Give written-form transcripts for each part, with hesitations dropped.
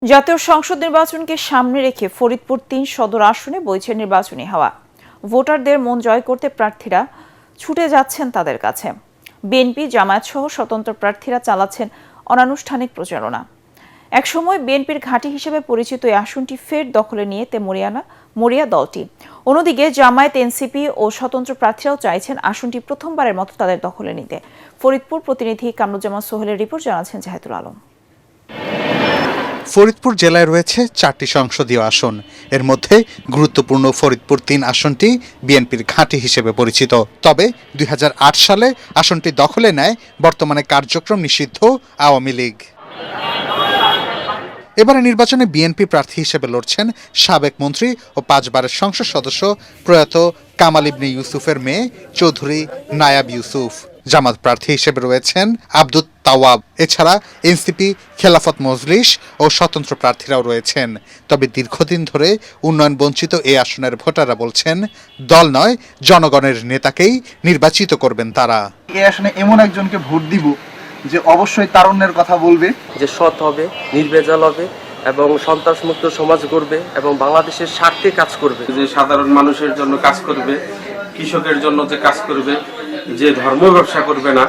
জাতীয় সংসদ নির্বাচনকে সামনে রেখে ফরিদপুর ৩ সদর আসনে বইছে নির্বাচনী হাওয়া। ভোটারদের মন জয় করতে প্রার্থীরা ছুটে যাচ্ছেন তাদের কাছে। বিএনপি, জামায়াত সহ স্বতন্ত্র প্রার্থীরা চালাচ্ছেন অনানুষ্ঠানিক প্রচারণা। একসময় বিএনপির ঘাঁটি হিসেবে পরিচিত এই আসনটি ফের দখলে নিতে মরিয়া দলটি। অন্যদিকে জামায়াত, এনসিপি ও স্বতন্ত্র প্রার্থীরাও চাইছেন আসনটি প্রথমবারের মতো তাদের দখলে নিতে। ফরিদপুর প্রতিনিধি কামরুজ্জামান সোহেলের রিপোর্ট জানাচ্ছেন জাহিদুল আলম। ফরিদপুর জেলায় রয়েছে 4টি সংসদীয় আসন। এর মধ্যে গুরুত্বপূর্ণ ফরিদপুর 3 আসনটি বিএনপির ঘাঁটি হিসেবে পরিচিত। তবে 2008 সালে আসনটি দখলে নেয় বর্তমানে কার্যক্রম নিষিদ্ধ আওয়ামী লীগ। এবারে নির্বাচনে বিএনপি প্রার্থী হিসেবে লড়ছেন সাবেক মন্ত্রী ও 5 বারের সংসদ সদস্য প্রয়াত কামাল ইবনে ইউসুফের মেয়ে চৌধুরী নায়াব ইউসুফ। জামাত প্রার্থী হিসেবে রয়েছেন আব্দুত তাওয়াব। এছাড়া এনসিপি, খেলাফত মজলিস ও স্বতন্ত্র প্রার্থীরাও রয়েছেন। তবে দীর্ঘদিন ধরে উন্নয়ন বঞ্চিত এই আসনের ভোটাররা বলছেন, দল নয় জনগণের নেতাকেই নির্বাচিত করবেন তারা। এই আসনে এমন একজনকে ভোট দিব যে অবশ্যই তারুণ্যের কথা বলবে, যে সৎ হবে, নির্ভেজাল হবে এবং সন্ত্রাসমুক্ত সমাজ গড়বে এবং বাংলাদেশের স্বার্থে কাজ করবে, যে সাধারণ মানুষের জন্য কাজ করবে, কৃষকের জন্য যে কাজ করবে, যে ধর্ম ব্যবসা করবে না,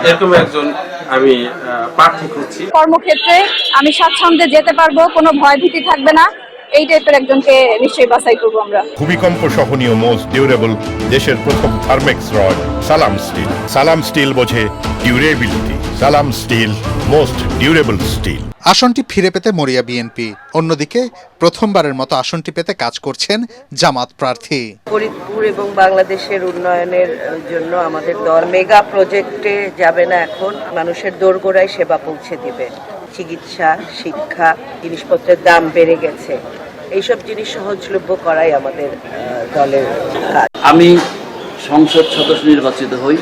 এরকম একজন আমি প্রার্থী খুঁজছি। কর্মক্ষেত্রে আমি স্বাচ্ছন্দ্যে যেতে পারবো, কোনো ভয় ভীতি থাকবে না, এই টাইপের একজনকে নিশ্চয়ই বাছাই করবো আমরা। ভূমিকম্প সহনীয় মোস্ট ডিউরেবল দেশের প্রথম থার্মেক্স রড সালাম স্টিল। সালাম স্টিল বোঝে ডিউরেবিলিটি। সালাম স্টিল, মোস্ট ডিউরেবল স্টিল। আসনটি ফিরে পেতে মরিয়া বিএনপি। অন্যদিকে প্রথমবারের মতো আসনটি পেতে কাজ করছেন জামাত প্রার্থী। ফরিদপুর এবং বাংলাদেশের উন্নয়নের জন্য আমাদের দল মেগা প্রজেক্টে যাবে না, এখন মানুষের দোরগোড়ায় সেবা পৌঁছে দিবে। চিকিৎসা, শিক্ষা, জিনিসপত্রের দাম বেড়ে গেছে, এইসব জিনিস সহজলভ্য করাই আমাদের দলের কাজ। আমি সংসদ সদস্য নির্বাচিত হই,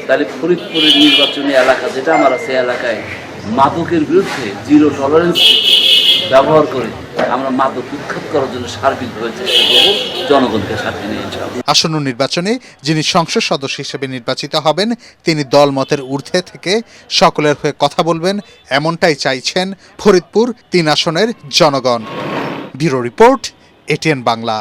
তাহলে ফরিদপুরের নির্বাচনী এলাকা যেটা আমার আছে, এলাকায় মাদকের বিরুদ্ধে জিরো টলারেন্স ব্যবহার করে আমরা মাদক উৎখাত করার জন্য সার্বিকভাবে চেষ্টা করব, জনগণকে সাথে নিয়ে যাব। আসন্ন নির্বাচনে যিনি সংসদ সদস্য হিসেবে নির্বাচিত হবেন তিনি দলমতের ঊর্ধ্বে থেকে সকলের হয়ে কথা বলবেন, এমনটাই চাইছেন ফরিদপুর 3 আসনের জনগণ। Bureau report, ATN Bangla.